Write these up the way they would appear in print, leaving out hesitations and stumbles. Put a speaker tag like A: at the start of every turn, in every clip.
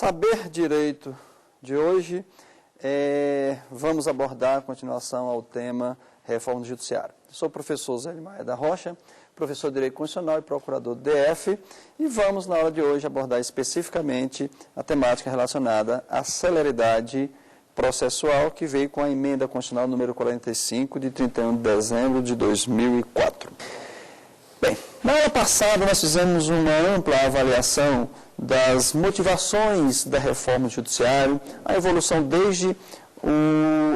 A: Saber Direito de hoje, vamos abordar a continuação ao tema Reforma do Judiciário. Sou o professor Zé Maia da Rocha, professor de Direito Constitucional e procurador do DF, e vamos, na aula de hoje, abordar especificamente a temática relacionada à celeridade processual que veio com a emenda constitucional número 45, de 31 de dezembro de 2004. Bem, na aula passada nós fizemos uma ampla avaliação das motivações da reforma do judiciário, a evolução desde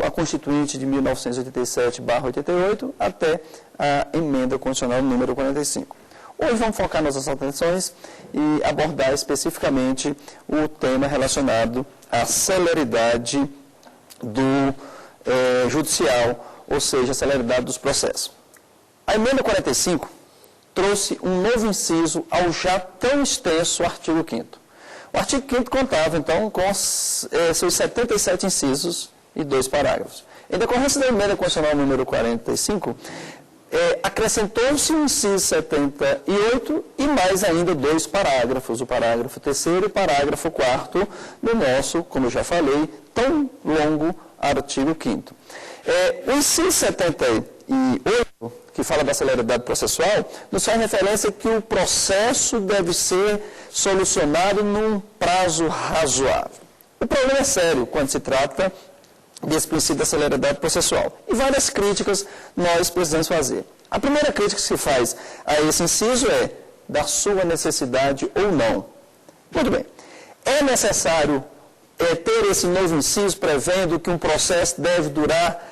A: a Constituinte de 1987/88 até a emenda constitucional número 45. Hoje vamos focar nossas atenções e abordar especificamente o tema relacionado à celeridade do judicial, ou seja, a celeridade dos processos. A emenda 45 trouxe um novo inciso ao já tão extenso artigo 5º. O artigo 5º contava, então, com seus 77 incisos e 2 parágrafos. Em decorrência da emenda constitucional número 45, acrescentou-se o inciso 78 e mais ainda 2 parágrafos, o parágrafo 3º e o parágrafo 4º do nosso, como eu já falei, tão longo artigo 5º. O inciso 78, que fala da celeridade processual, nos faz referência que o processo deve ser solucionado num prazo razoável. O problema é sério quando se trata desse princípio da celeridade processual. E várias críticas nós precisamos fazer. A primeira crítica que se faz a esse inciso é da sua necessidade ou não. Muito bem. É necessário ter esse novo inciso prevendo que um processo deve durar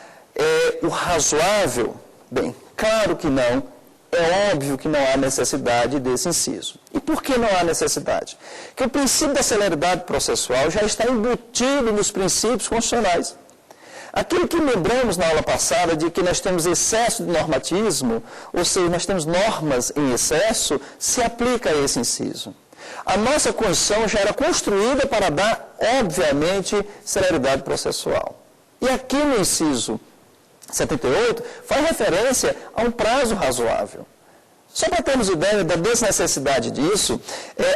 A: o razoável? Bem, claro que não. É óbvio que não há necessidade desse inciso. E por que não há necessidade? Porque o princípio da celeridade processual já está embutido nos princípios constitucionais. Aquilo que lembramos na aula passada de que nós temos excesso de normatismo, ou seja, nós temos normas em excesso, se aplica a esse inciso. A nossa Constituição já era construída para dar, obviamente, celeridade processual. E aqui no inciso 78, faz referência a um prazo razoável. Só para termos ideia da desnecessidade disso,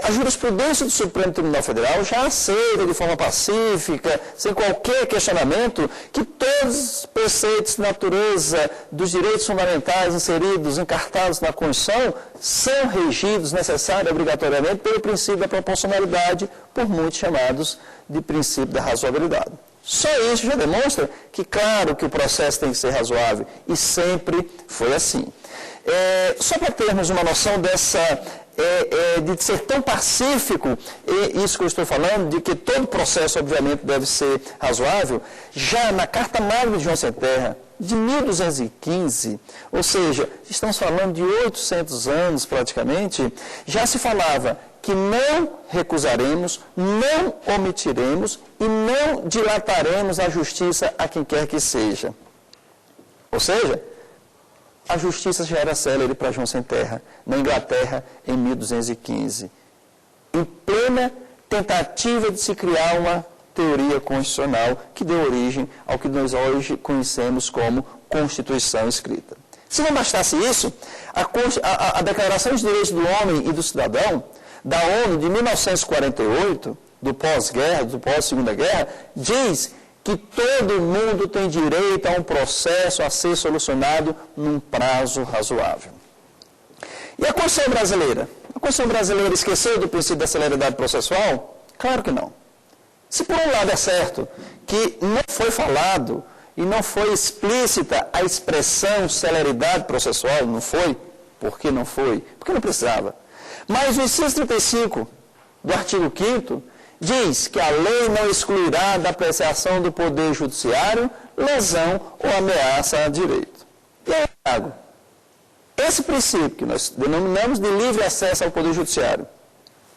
A: a jurisprudência do Supremo Tribunal Federal já aceita de forma pacífica, sem qualquer questionamento, que todos os preceitos de natureza dos direitos fundamentais inseridos, encartados na Constituição, são regidos necessária e obrigatoriamente pelo princípio da proporcionalidade, por muitos chamados de princípio da razoabilidade. Só isso já demonstra que, claro, que o processo tem que ser razoável, e sempre foi assim. Só para termos uma noção dessa, de ser tão pacífico, isso que eu estou falando, de que todo processo, obviamente, deve ser razoável, já na Carta Magna de João Sem Terra, de 1215, ou seja, estamos falando de 800 anos praticamente, já se falava que não recusaremos, não omitiremos e não dilataremos a justiça a quem quer que seja. Ou seja, a justiça já era célere para João Sem Terra, na Inglaterra, em 1215, em plena tentativa de se criar uma teoria constitucional que deu origem ao que nós hoje conhecemos como Constituição Escrita. Se não bastasse isso, a Declaração dos Direitos do Homem e do Cidadão, da ONU de 1948, do pós-guerra, do pós-segunda guerra, diz que todo mundo tem direito a um processo a ser solucionado num prazo razoável. E a Constituição brasileira? A Constituição brasileira esqueceu do princípio da celeridade processual? Claro que não. Se por um lado é certo que não foi falado e não foi explícita a expressão celeridade processual, não foi? Por que não foi? Porque não precisava. Mas o inciso 35 do artigo 5º diz que a lei não excluirá da apreciação do Poder Judiciário lesão ou ameaça a direito. E aí, Thiago, esse princípio que nós denominamos de livre acesso ao Poder Judiciário,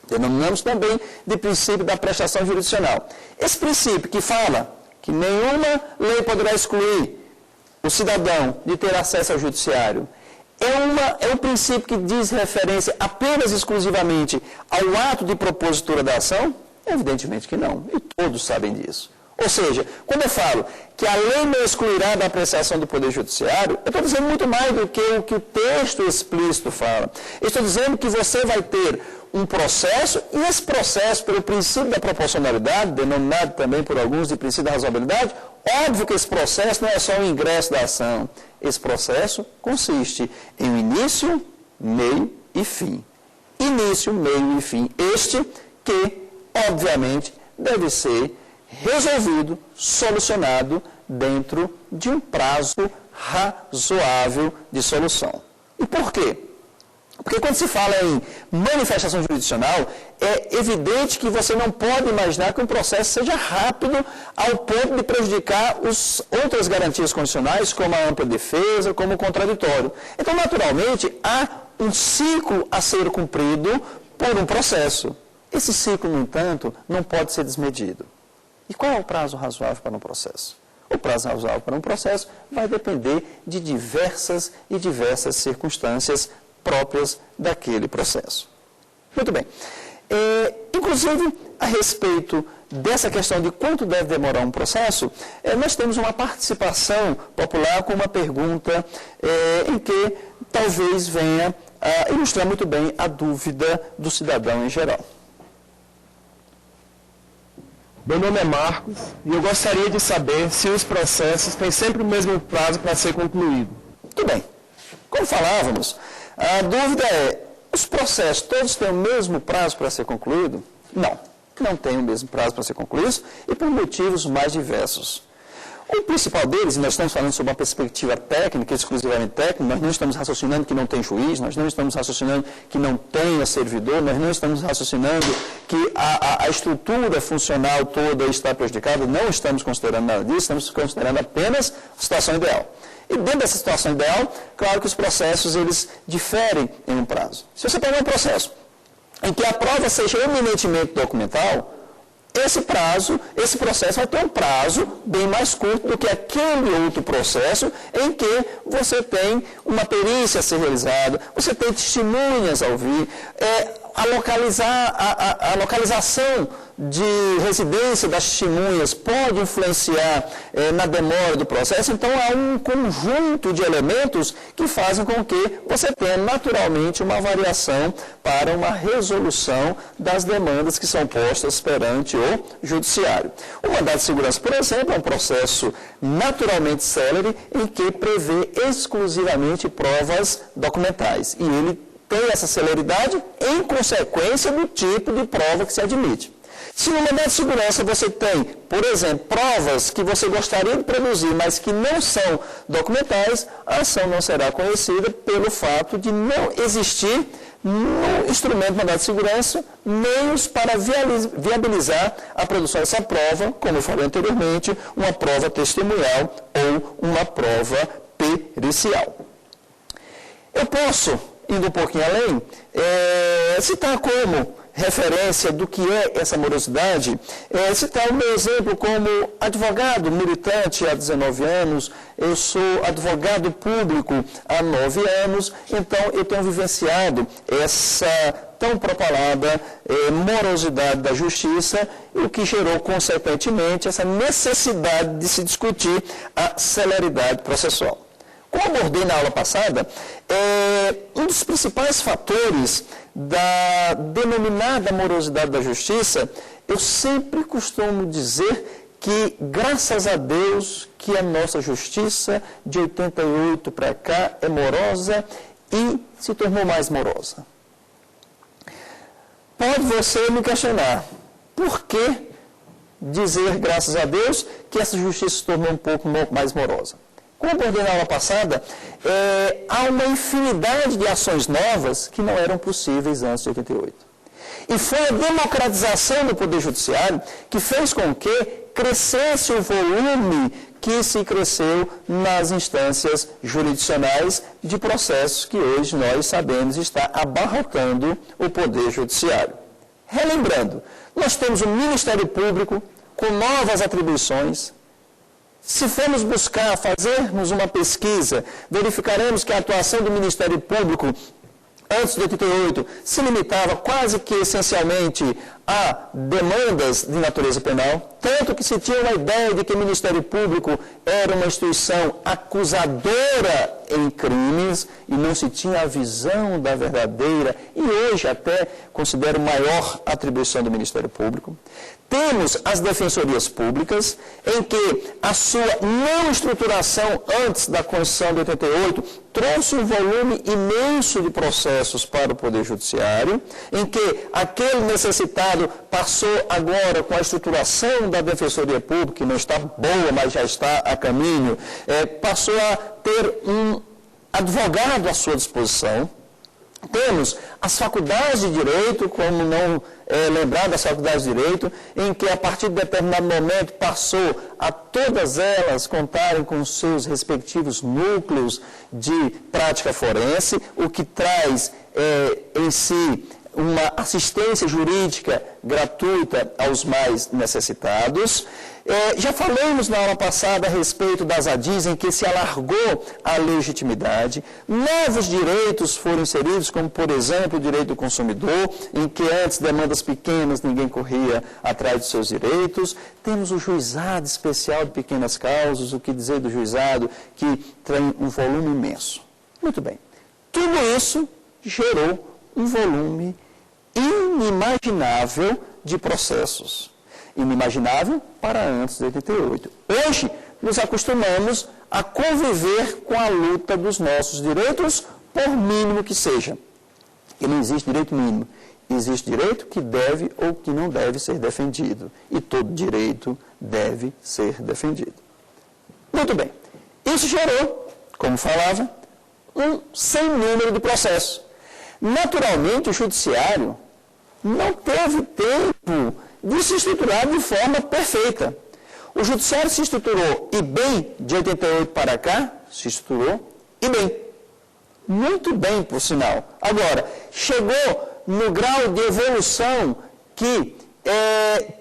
A: denominamos também de princípio da prestação jurisdicional. Esse princípio que fala que nenhuma lei poderá excluir o cidadão de ter acesso ao judiciário, é um princípio que diz referência apenas exclusivamente ao ato de propositura da ação? Evidentemente que não, e todos sabem disso. Ou seja, quando eu falo que a lei não excluirá da apreciação do Poder Judiciário, eu estou dizendo muito mais do que o que o texto explícito fala. Eu estou dizendo que você vai ter um processo, e esse processo, pelo princípio da proporcionalidade, denominado também por alguns de princípio da razoabilidade, óbvio que esse processo não é só o ingresso da ação. Esse processo consiste em um início, meio e fim. Início, meio e fim. Este que, obviamente, deve ser resolvido, solucionado dentro de um prazo razoável de solução. E por quê? Porque quando se fala em manifestação jurisdicional, é evidente que você não pode imaginar que um processo seja rápido ao ponto de prejudicar outras garantias constitucionais, como a ampla defesa, como o contraditório. Então, naturalmente, há um ciclo a ser cumprido por um processo. Esse ciclo, no entanto, não pode ser desmedido. E qual é o prazo razoável para um processo? O prazo razoável para um processo vai depender de diversas circunstâncias próprias daquele processo. Muito bem. Inclusive, a respeito dessa questão de quanto deve demorar um processo, nós temos uma participação popular com uma pergunta em que talvez venha a ilustrar muito bem a dúvida do cidadão em geral.
B: Meu nome é Marcos e eu gostaria de saber se os processos têm sempre o mesmo prazo para ser concluído.
A: Muito bem. Como falávamos, a dúvida é, os processos todos têm o mesmo prazo para ser concluído? Não, não têm o mesmo prazo para ser concluídos e por motivos mais diversos. O principal deles, e nós estamos falando sobre uma perspectiva técnica, exclusivamente técnica, nós não estamos raciocinando que não tem juiz, nós não estamos raciocinando que não tenha servidor, nós não estamos raciocinando que a estrutura funcional toda está prejudicada, não estamos considerando nada disso, estamos considerando apenas a situação ideal. E dentro dessa situação ideal, claro que os processos, eles diferem em um prazo. Se você pegar um processo em que a prova seja eminentemente documental, esse processo vai ter um prazo bem mais curto do que aquele outro processo em que você tem uma perícia a ser realizada, você tem testemunhas a ouvir, a localização de residência das testemunhas pode influenciar na demora do processo. Então, há um conjunto de elementos que fazem com que você tenha naturalmente uma variação para uma resolução das demandas que são postas perante o judiciário. O mandado de segurança, por exemplo, é um processo naturalmente célere em que prevê exclusivamente provas documentais. E ele tem essa celeridade em consequência do tipo de prova que se admite. Se no mandado de segurança você tem, por exemplo, provas que você gostaria de produzir, mas que não são documentais, a ação não será conhecida pelo fato de não existir no instrumento do mandado de segurança meios para viabilizar a produção dessa prova, como eu falei anteriormente, uma prova testemunhal ou uma prova pericial. Eu posso, indo um pouquinho além, citar como referência do que é essa morosidade, citar o meu exemplo como advogado militante há 19 anos, eu sou advogado público há 9 anos, então eu tenho vivenciado essa tão propalada morosidade da justiça, o que gerou, consequentemente, essa necessidade de se discutir a celeridade processual. Como abordei na aula passada, um dos principais fatores da denominada morosidade da justiça, eu sempre costumo dizer que, graças a Deus, que a nossa justiça de 88 para cá é morosa e se tornou mais morosa. Pode você me questionar, por que dizer, graças a Deus, que essa justiça se tornou um pouco mais morosa? Como abordei na aula passada, há uma infinidade de ações novas que não eram possíveis antes de 88. E foi a democratização do Poder Judiciário que fez com que crescesse o volume que se cresceu nas instâncias jurisdicionais de processos que hoje nós sabemos está abarrotando o Poder Judiciário. Relembrando, nós temos um Ministério Público com novas atribuições. Se formos buscar, fazermos uma pesquisa, verificaremos que a atuação do Ministério Público, antes de 88, se limitava quase que essencialmente a demandas de natureza penal, tanto que se tinha uma ideia de que o Ministério Público era uma instituição acusadora em crimes e não se tinha a visão da verdadeira, e hoje até considero maior atribuição do Ministério Público. Temos as defensorias públicas, em que a sua não estruturação antes da Constituição de 88 trouxe um volume imenso de processos para o Poder Judiciário, em que aquele necessitado passou agora com a estruturação da Defensoria Pública, que não está boa, mas já está a caminho, passou a ter um advogado à sua disposição. Temos as faculdades de direito, como não lembrar das faculdades de direito, em que a partir de determinado momento passou a todas elas contarem com seus respectivos núcleos de prática forense, o que traz em si uma assistência jurídica gratuita aos mais necessitados. Já falamos na aula passada a respeito das ADIs, em que se alargou a legitimidade. Novos direitos foram inseridos, como, por exemplo, o direito do consumidor, em que antes demandas pequenas ninguém corria atrás dos seus direitos. Temos o juizado especial de pequenas causas, o que dizer do juizado, que tem um volume imenso. Muito bem. Tudo isso gerou um volume inimaginável de processos. Inimaginável para antes de 88. Hoje, nos acostumamos a conviver com a luta dos nossos direitos, por mínimo que seja. E não existe direito mínimo. Existe direito que deve ou que não deve ser defendido. E todo direito deve ser defendido. Muito bem. Isso gerou, como falava, um sem número de processos. Naturalmente, o judiciário não teve tempo de se estruturar de forma perfeita. O judiciário se estruturou, e bem, de 88 para cá, se estruturou, e bem. Muito bem, por sinal. Agora, chegou no grau de evolução que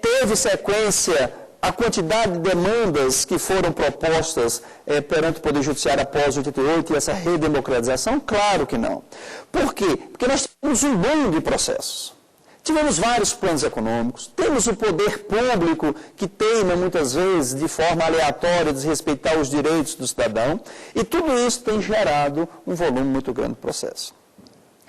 A: teve sequência a quantidade de demandas que foram propostas perante o Poder Judiciário após 88 e essa redemocratização? Claro que não. Por quê? Porque nós temos um boom de processos. Tivemos vários planos econômicos, temos o poder público que teima muitas vezes de forma aleatória desrespeitar os direitos do cidadão, e tudo isso tem gerado um volume muito grande de processo.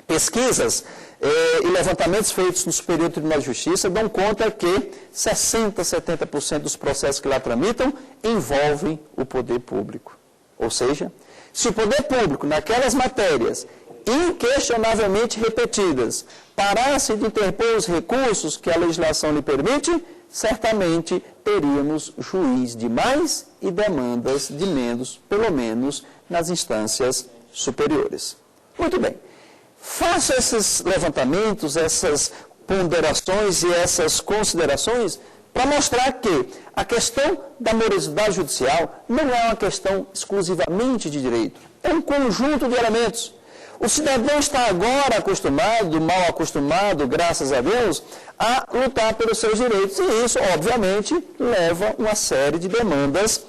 A: Pesquisas e levantamentos feitos no Superior Tribunal de Justiça dão conta que 60%, 70% dos processos que lá tramitam envolvem o poder público. Ou seja, se o poder público, naquelas matérias inquestionavelmente repetidas, parasse de interpor os recursos que a legislação lhe permite, certamente teríamos juiz de mais e demandas de menos, pelo menos nas instâncias superiores. Muito bem. Faço esses levantamentos, essas ponderações e essas considerações para mostrar que a questão da morosidade judicial não é uma questão exclusivamente de direito. É um conjunto de elementos. O cidadão está agora acostumado, mal acostumado, graças a Deus, a lutar pelos seus direitos. E isso, obviamente, leva uma série de demandas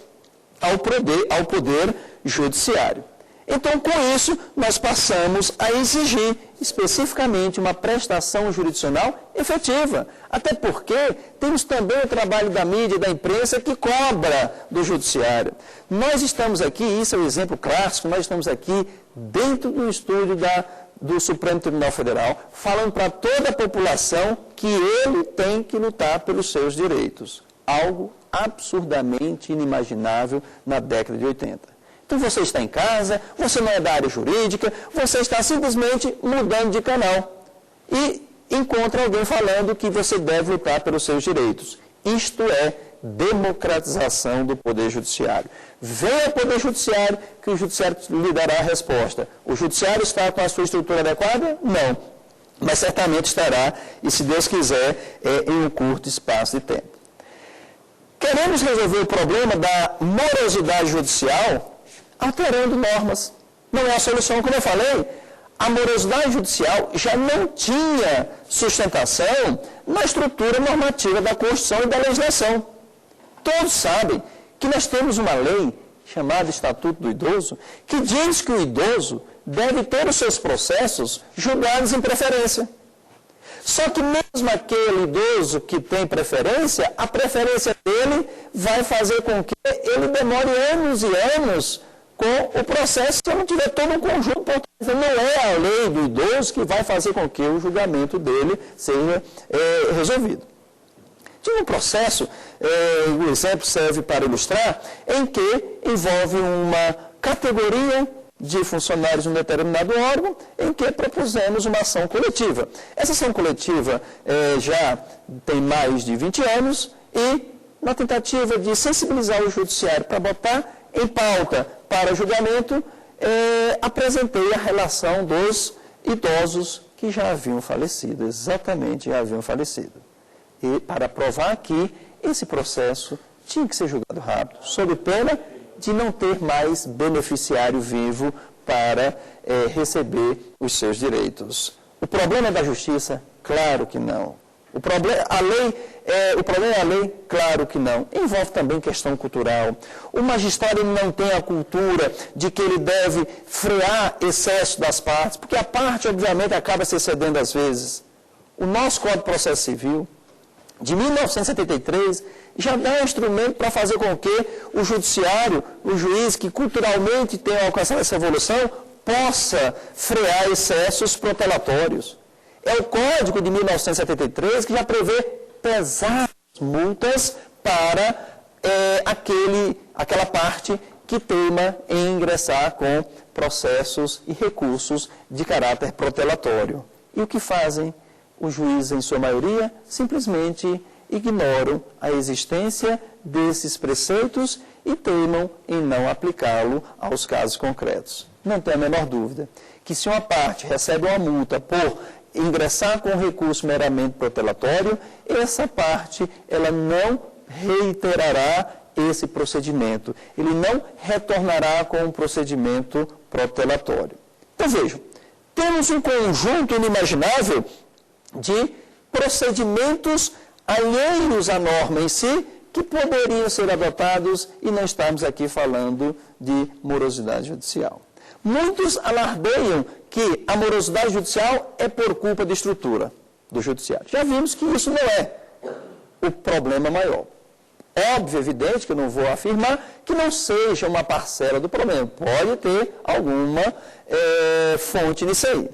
A: ao poder judiciário. Então, com isso, nós passamos a exigir especificamente uma prestação jurisdicional efetiva. Até porque temos também o trabalho da mídia e da imprensa que cobra do judiciário. Nós estamos aqui, isso é um exemplo clássico, nós estamos aqui dentro do estúdio do Supremo Tribunal Federal, falando para toda a população que ele tem que lutar pelos seus direitos. Algo absurdamente inimaginável na década de 80. Então você está em casa, você não é da área jurídica, você está simplesmente mudando de canal e encontra alguém falando que você deve lutar pelos seus direitos. Isto é democratização do Poder Judiciário. Venha ao Poder Judiciário que o Judiciário lhe dará a resposta. O Judiciário está com a sua estrutura adequada? Não. Mas certamente estará, e se Deus quiser, em um curto espaço de tempo. Queremos resolver o problema da morosidade judicial alterando normas. Não é a solução, como eu falei. A morosidade judicial já não tinha sustentação na estrutura normativa da Constituição e da legislação. Todos sabem que nós temos uma lei chamada Estatuto do Idoso, que diz que o idoso deve ter os seus processos julgados em preferência. Só que mesmo aquele idoso que tem preferência, a preferência dele vai fazer com que ele demore anos e anos com o processo se não tiver todo um conjunto. Portanto, não é a lei do idoso que vai fazer com que o julgamento dele seja resolvido. Tive um processo, o exemplo serve para ilustrar, em que envolve uma categoria de funcionários de um determinado órgão, em que propusemos uma ação coletiva. Essa ação coletiva já tem mais de 20 anos e, na tentativa de sensibilizar o judiciário para botar em pauta para julgamento, apresentei a relação dos idosos que já haviam falecido, exatamente já haviam falecido. E para provar que esse processo tinha que ser julgado rápido, sob pena de não ter mais beneficiário vivo para receber os seus direitos. O problema é da justiça? Claro que não. O problema é a lei? Claro que não. Envolve também questão cultural. O magistrado não tem a cultura de que ele deve frear excesso das partes, porque a parte, obviamente, acaba se excedendo às vezes. O nosso Código de Processo Civil, de 1973, já dá um instrumento para fazer com que o judiciário, o juiz que culturalmente tem alcançado essa evolução, possa frear excessos protelatórios. É o Código de 1973 que já prevê pesadas multas para aquela parte que teima em ingressar com processos e recursos de caráter protelatório. E o que fazem? Os juízes, em sua maioria, simplesmente ignoram a existência desses preceitos e teimam em não aplicá-lo aos casos concretos. Não tem a menor dúvida que se uma parte recebe uma multa por ingressar com recurso meramente protelatório, essa parte ela não reiterará esse procedimento, ele não retornará com um procedimento protelatório. Então vejam, temos um conjunto inimaginável de procedimentos alheios à norma em si, que poderiam ser adotados e não estamos aqui falando de morosidade judicial. Muitos alardeiam que a morosidade judicial é por culpa da estrutura do judiciário. Já vimos que isso não é o problema maior. Óbvio, evidente, que eu não vou afirmar que não seja uma parcela do problema. Pode ter alguma fonte nisso aí.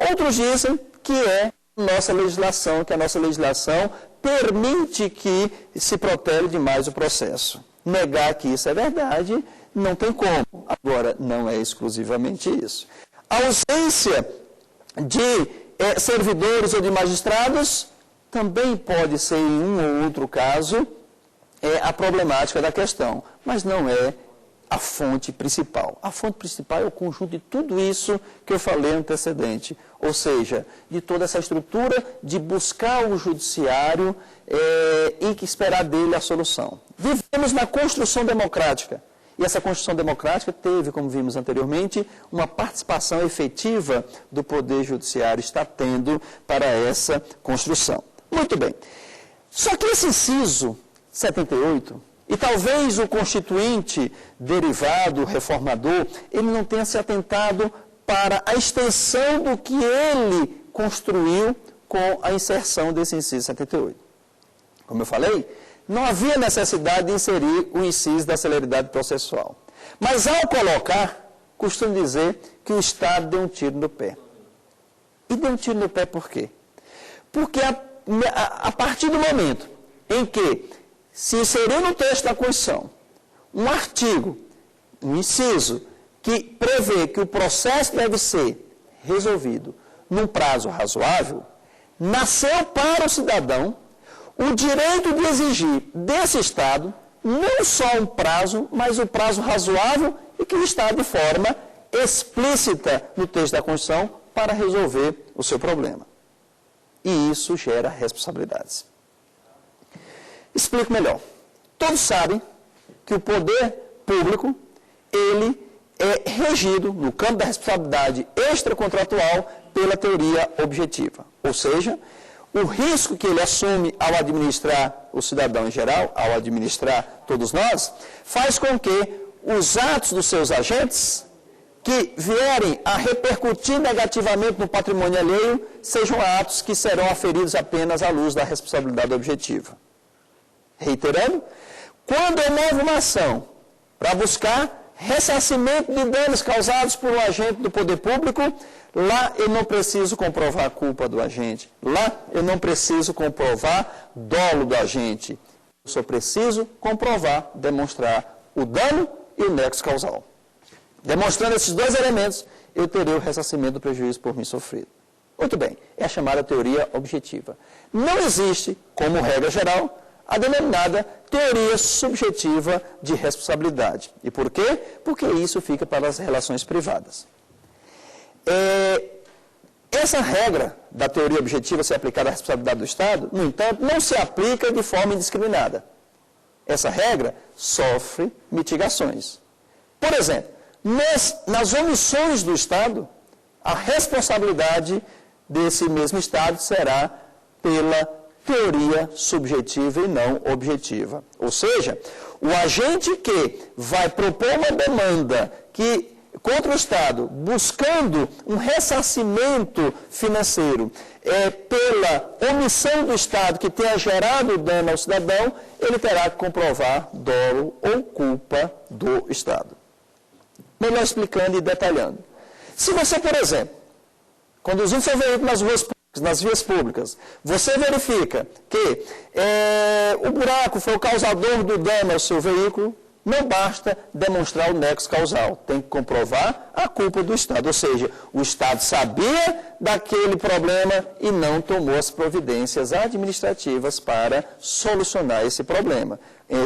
A: Outros dizem que é nossa legislação, que a nossa legislação permite que se protele demais o processo. Negar que isso é verdade, não tem como. Agora, não é exclusivamente isso. A ausência de servidores ou de magistrados também pode ser, em um ou outro caso, a problemática da questão, mas não é a fonte principal. A fonte principal é o conjunto de tudo isso que eu falei antecedente, ou seja, de toda essa estrutura de buscar o judiciário e que esperar dele a solução. Vivemos na construção democrática, e essa construção democrática teve, como vimos anteriormente, uma participação efetiva do Poder Judiciário, está tendo para essa construção. Muito bem. Só que esse inciso 78, e talvez o constituinte derivado, reformador, ele não tenha se atentado para a extensão do que ele construiu com a inserção desse inciso 78. Como eu falei, não havia necessidade de inserir o inciso da celeridade processual. Mas ao colocar, costumo dizer que o Estado deu um tiro no pé. E deu um tiro no pé por quê? Porque a partir do momento em que se inseriu no texto da Constituição um artigo, um inciso, que prevê que o processo deve ser resolvido num prazo razoável, nasceu para o cidadão o direito de exigir desse Estado não só um prazo, mas um prazo razoável e que está de forma explícita no texto da Constituição para resolver o seu problema. E isso gera responsabilidades. Explico melhor. Todos sabem que o poder público, ele é regido no campo da responsabilidade extracontratual pela teoria objetiva. Ou seja, o risco que ele assume ao administrar o cidadão em geral, ao administrar todos nós, faz com que os atos dos seus agentes que vierem a repercutir negativamente no patrimônio alheio sejam atos que serão aferidos apenas à luz da responsabilidade objetiva. Reiterando, quando eu movo uma ação para buscar ressarcimento de danos causados por um agente do poder público, lá eu não preciso comprovar a culpa do agente, lá eu não preciso comprovar dolo do agente, eu só preciso comprovar, demonstrar o dano e o nexo causal. Demonstrando esses dois elementos, eu terei o ressarcimento do prejuízo por mim sofrido. Muito bem, é a chamada teoria objetiva. Não existe, como regra geral, a denominada teoria subjetiva de responsabilidade. E por quê? Porque isso fica para as relações privadas. Essa regra da teoria objetiva ser aplicada à responsabilidade do Estado, no entanto, não se aplica de forma indiscriminada. Essa regra sofre mitigações. Por exemplo, nas omissões do Estado, a responsabilidade desse mesmo Estado será pela teoria subjetiva e não objetiva. Ou seja, o agente que vai propor uma demanda contra o Estado, buscando um ressarcimento financeiro pela omissão do Estado que tenha gerado dano ao cidadão, ele terá que comprovar dolo ou culpa do Estado. Melhor explicando e detalhando. Se você, por exemplo, conduzindo seu veículo nas vias públicas, você verifica que o buraco foi o causador do dano ao seu veículo, não basta demonstrar o nexo causal, tem que comprovar a culpa do Estado. Ou seja, o Estado sabia daquele problema e não tomou as providências administrativas para solucionar esse problema.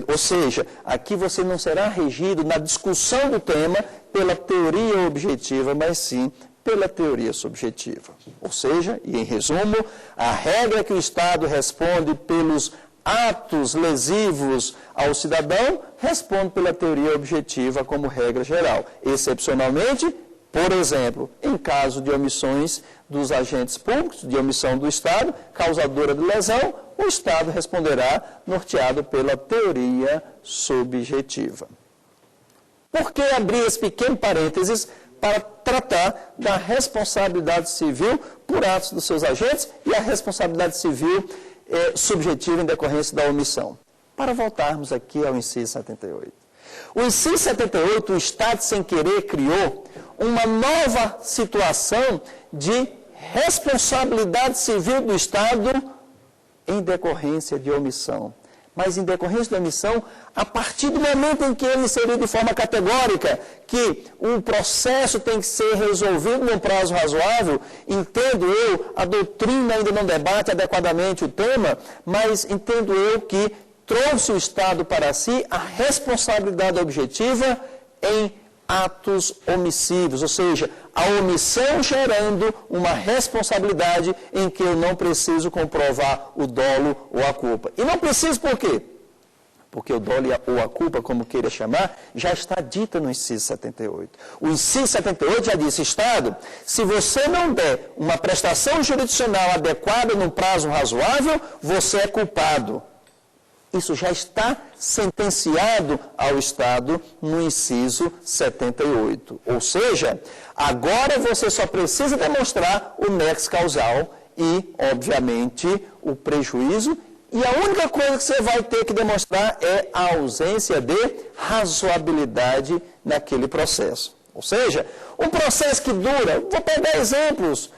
A: Ou seja, aqui você não será regido na discussão do tema pela teoria objetiva, mas sim pela teoria subjetiva. Ou seja, e em resumo, a regra é que o Estado responde pelos atos lesivos ao cidadão, responde pela teoria objetiva como regra geral. Excepcionalmente, por exemplo, em caso de omissões dos agentes públicos, de omissão do Estado, causadora de lesão, o Estado responderá norteado pela teoria subjetiva. Por que abrir esse pequeno parênteses para tratar da responsabilidade civil por atos dos seus agentes e a responsabilidade civil subjetiva em decorrência da omissão? Para voltarmos aqui ao inciso 78. O inciso 78, o Estado sem querer criou uma nova situação de responsabilidade civil do Estado em decorrência de omissão. Mas em decorrência da omissão, a partir do momento em que ele inseriu de forma categórica que um processo tem que ser resolvido num prazo razoável, entendo eu, a doutrina ainda não debate adequadamente o tema, mas entendo eu que trouxe o Estado para si a responsabilidade objetiva em atos omissivos, ou seja, a omissão gerando uma responsabilidade em que eu não preciso comprovar o dolo ou a culpa. E não preciso por quê? Porque o dolo ou a culpa, como queira chamar, já está dita no inciso 78. O inciso 78 já disse, Estado, se você não der uma prestação jurisdicional adequada num prazo razoável, você é culpado. Isso já está sentenciado ao Estado no inciso 78. Ou seja, agora você só precisa demonstrar o nexo causal e, obviamente, o prejuízo. E a única coisa que você vai ter que demonstrar é a ausência de razoabilidade naquele processo. Ou seja, um processo que dura, vou pegar exemplos,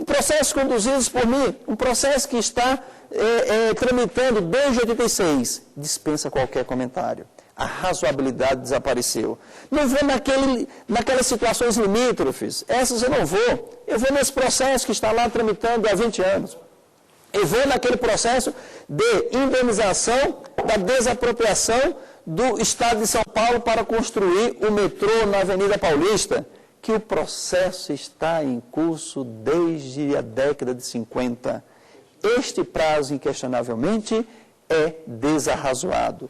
A: processos conduzidos por mim, um processo que está tramitando desde 86, dispensa qualquer comentário. A razoabilidade desapareceu. Não vou naquelas situações limítrofes, essas eu não vou. Eu vou nesse processo que está lá tramitando há 20 anos. Eu vou naquele processo de indenização da desapropriação do Estado de São Paulo para construir o metrô na Avenida Paulista, que o processo está em curso desde a década de 50. Este prazo, inquestionavelmente, é desarrazoado.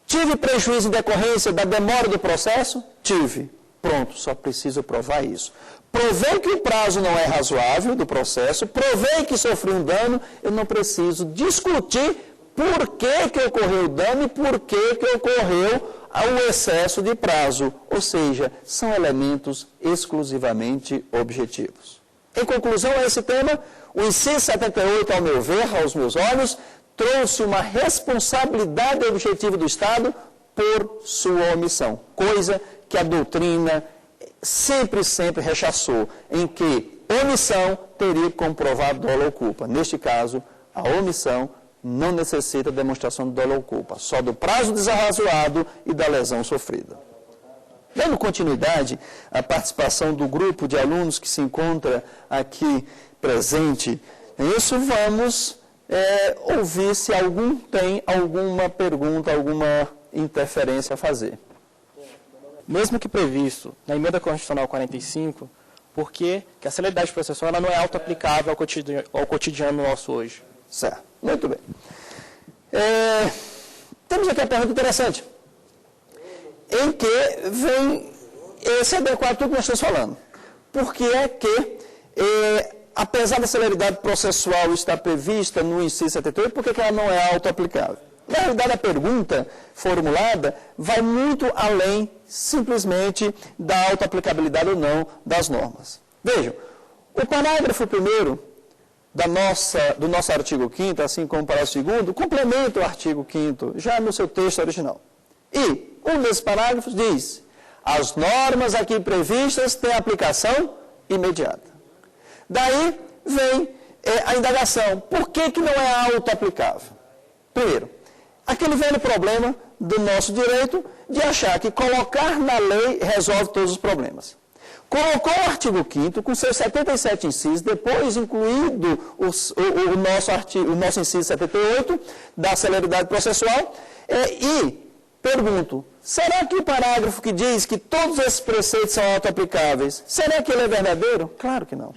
A: Tive prejuízo em decorrência da demora do processo? Tive. Pronto, só preciso provar isso. Provei que o prazo não é razoável do processo, provei que sofri um dano, eu não preciso discutir por que ocorreu o dano e por que ocorreu ao excesso de prazo, ou seja, são elementos exclusivamente objetivos. Em conclusão a esse tema, o inciso 78, ao meu ver, aos meus olhos, trouxe uma responsabilidade objetiva do Estado por sua omissão, coisa que a doutrina sempre rechaçou, em que omissão teria comprovado dolo ou culpa. Neste caso, a omissão não necessita de demonstração de dolo ou culpa, só do prazo desarrazoado e da lesão sofrida. Dando continuidade à participação do grupo de alunos que se encontra aqui presente, isso vamos ouvir se algum tem alguma pergunta, alguma interferência a fazer.
B: Mesmo que previsto na Emenda Constitucional 45, por que a celeridade processual ela não é auto-aplicável ao cotidiano nosso hoje?
A: Certo, muito bem. Temos aqui uma pergunta interessante, em que vem se adequar a tudo que nós estamos falando. Por que é que, apesar da celeridade processual estar prevista no inciso 78, por que ela não é auto-aplicável? Na realidade, a pergunta formulada vai muito além, simplesmente, da auto-aplicabilidade ou não das normas. Vejam, o parágrafo 1º do nosso artigo 5º, assim como o parágrafo 2º, complementa o artigo 5º, já no seu texto original. E um desses parágrafos diz: as normas aqui previstas têm aplicação imediata. Daí vem a indagação: por que não é auto-aplicável? Primeiro, aquele velho problema do nosso direito de achar que colocar na lei resolve todos os problemas. Colocou o artigo 5º com seus 77 incisos, depois incluído o nosso inciso 78 da celeridade processual, e pergunto, será que o parágrafo que diz que todos esses preceitos são auto-aplicáveis, será que ele é verdadeiro? Claro que não.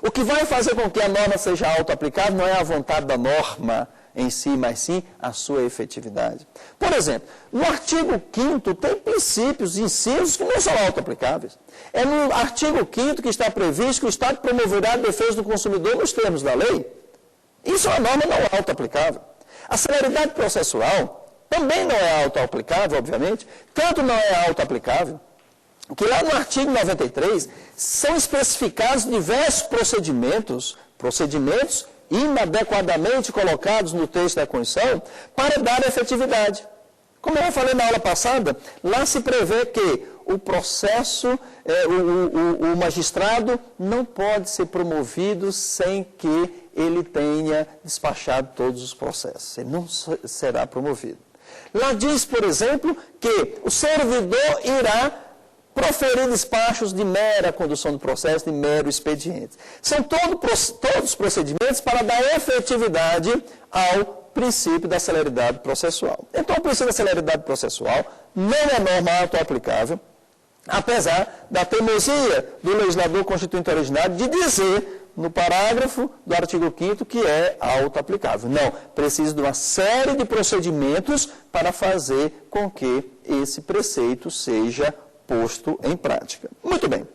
A: O que vai fazer com que a norma seja auto-aplicável não é a vontade da norma em si, mas sim a sua efetividade. Por exemplo, no artigo 5º tem princípios, incisos que não são auto-aplicáveis. É no artigo 5º que está previsto que o Estado promoverá a defesa do consumidor nos termos da lei. Isso é uma norma não auto-aplicável. A celeridade processual também não é auto-aplicável, obviamente, tanto não é auto-aplicável, que lá no artigo 93 são especificados diversos procedimentos inadequadamente colocados no texto da Constituição para dar efetividade. Como eu falei na aula passada, lá se prevê que o processo, o magistrado não pode ser promovido sem que ele tenha despachado todos os processos. Ele não será promovido. Lá diz, por exemplo, que o servidor irá proferir despachos de mera condução do processo, de mero expediente. São todos procedimentos para dar efetividade ao princípio da celeridade processual. Então, o princípio da celeridade processual não é norma auto-aplicável, apesar da teimosia do legislador constituinte originário de dizer no parágrafo do artigo 5º que é auto-aplicável. Não, precisa de uma série de procedimentos para fazer com que esse preceito seja posto em prática. Muito bem.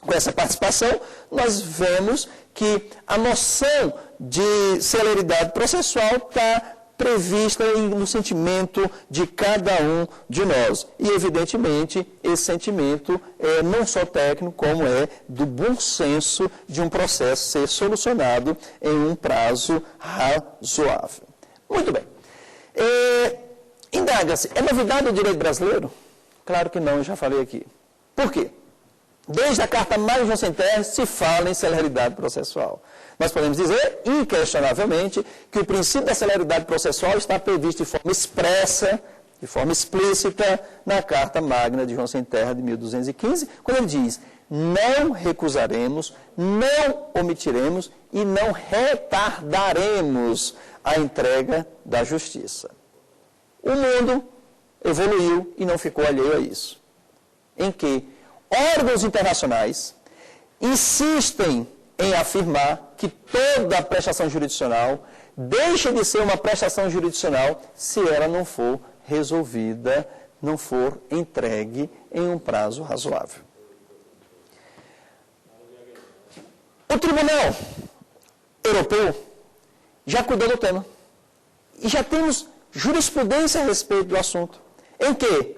A: Com essa participação, nós vemos que a noção de celeridade processual está prevista no sentimento de cada um de nós. E, evidentemente, esse sentimento é não só técnico, como é do bom senso de um processo ser solucionado em um prazo razoável. Muito bem. Indaga-se, é novidade do direito brasileiro? Claro que não, eu já falei aqui. Por quê? Desde a Carta Magna de João Sem Terra se fala em celeridade processual. Nós podemos dizer, inquestionavelmente, que o princípio da celeridade processual está previsto de forma expressa, de forma explícita, na Carta Magna de João Sem Terra de 1215, quando ele diz: não recusaremos, não omitiremos e não retardaremos a entrega da justiça. O mundo evoluiu e não ficou alheio a isso, em que órgãos internacionais insistem em afirmar que toda prestação jurisdicional deixa de ser uma prestação jurisdicional se ela não for resolvida, não for entregue em um prazo razoável. O Tribunal Europeu já cuidou do tema. E já temos jurisprudência a respeito do assunto. em que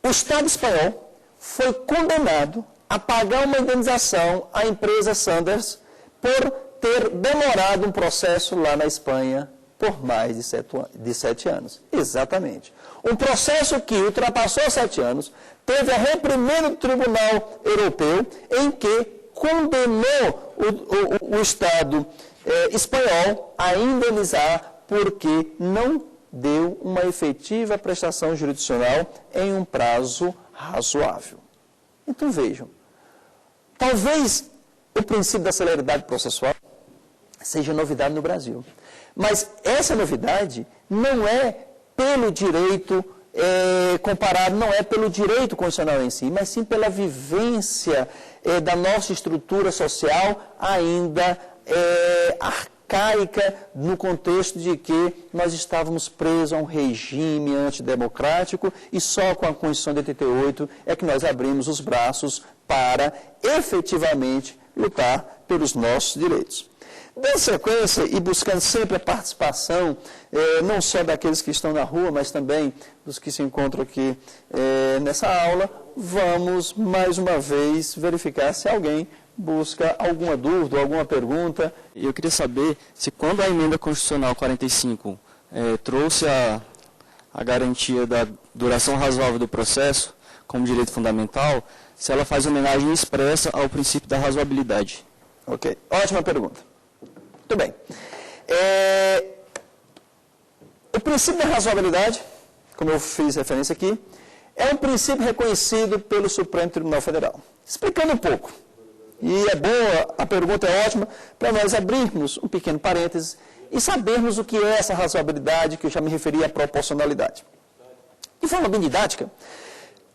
A: o Estado espanhol foi condenado a pagar uma indenização à empresa Sanders por ter demorado um processo lá na Espanha por mais de 7 anos. Exatamente. Um processo que ultrapassou 7 anos, teve a reprimenda do Tribunal Europeu, em que condenou o Estado espanhol a indenizar porque não deu uma efetiva prestação jurisdicional em um prazo razoável. Então vejam, talvez o princípio da celeridade processual seja novidade no Brasil, mas essa novidade não é pelo direito comparado, não é pelo direito constitucional em si, mas sim pela vivência da nossa estrutura social ainda arcaica, no contexto de que nós estávamos presos a um regime antidemocrático e só com a Constituição de 88 é que nós abrimos os braços para efetivamente lutar pelos nossos direitos. Dando sequência e buscando sempre a participação, não só daqueles que estão na rua, mas também dos que se encontram aqui nessa aula, vamos mais uma vez verificar se alguém busca alguma dúvida, alguma pergunta.
C: Eu queria saber se quando a emenda constitucional 45 trouxe a garantia da duração razoável do processo como direito fundamental, se ela faz homenagem expressa ao princípio da razoabilidade.
A: Ok, ótima pergunta. Muito bem. O princípio da razoabilidade, como eu fiz referência aqui, é um princípio reconhecido pelo Supremo Tribunal Federal. Explicando um pouco, e é boa, a pergunta é ótima, para nós abrirmos um pequeno parêntese e sabermos o que é essa razoabilidade, que eu já me referi à proporcionalidade. De forma bem didática,